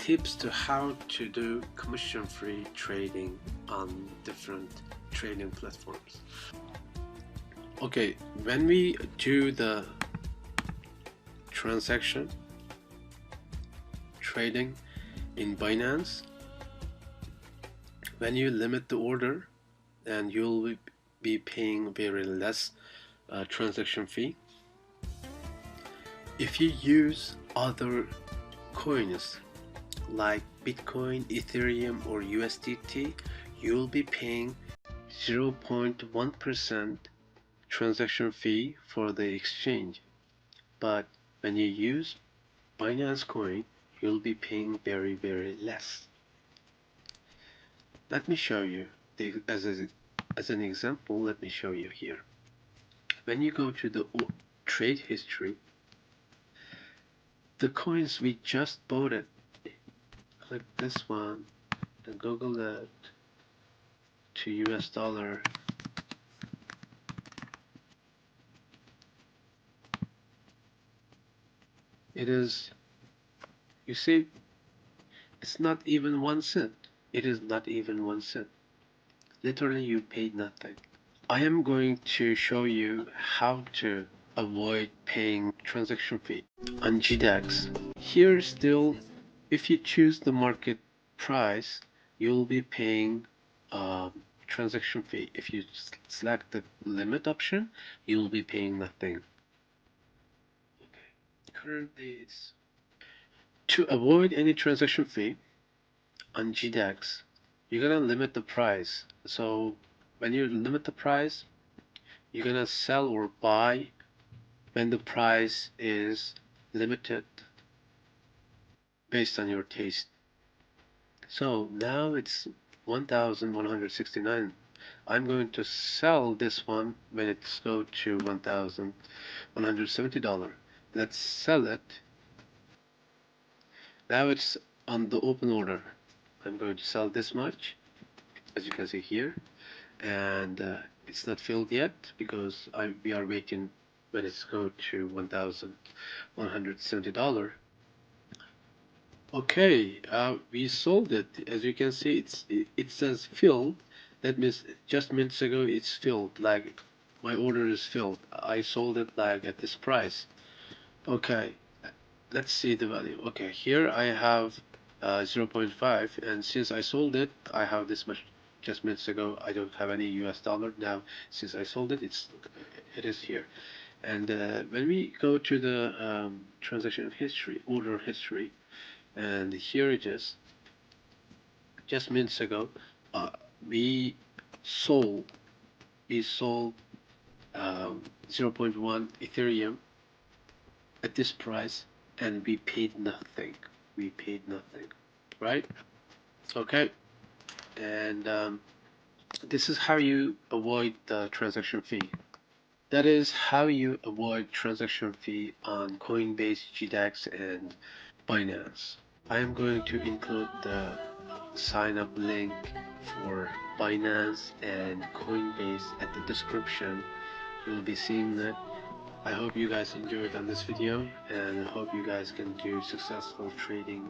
tips to how to do commission-free trading on different trading platforms. Okay, when we do the transaction trading in Binance, when you limit the order, and you'll be paying very less transaction fee. If you use other coins like Bitcoin, Ethereum or USDT, you'll be paying 0.1% transaction fee for the exchange. But when you use Binance coin, you'll be paying very less. Let me show you as an example. Let me show you here. When you go to the trade history, the coins we just bought it, click this one and Google that to US dollar. It is, you see, it's not even 1 cent. It is not even 1 cent. Literally you paid nothing. I am going to show you how to avoid paying transaction fee on Gdax. Here still, if you choose the market price, you'll be paying transaction fee. If you select the limit option, you'll be paying nothing. Okay. Currently it's to avoid any transaction fee on Gdax, you're gonna limit the price. So when you limit the price, you're gonna sell or buy when the price is limited based on your taste. So now it's 1,169. I'm going to sell this one when it's go to $1,170. Let's sell it. Now it's on the open order. I'm going to sell this much, as you can see here, and it's not filled yet because we are waiting when it's go to $1,170. Okay, we sold it. As you can see, it says filled. That means just minutes ago it's filled. Like my order is filled. I sold it like at this price. Okay, let's see the value. Okay, here I have 0.5, and since I sold it, I have this much just minutes ago. I don't have any US dollar now. Since I sold it, it is here. And when we go to the transaction history, order history, and here it is. Just minutes ago, we sold 0.1 Ethereum at this price, and we paid nothing. We paid nothing, right? Okay, and this is how you avoid the transaction fee. That is how you avoid transaction fee on Coinbase, Gdax, and Binance. I am going to include the sign up link for Binance and Coinbase at the description. You'll be seeing that. I hope you guys enjoyed on this video, and I hope you guys can do successful trading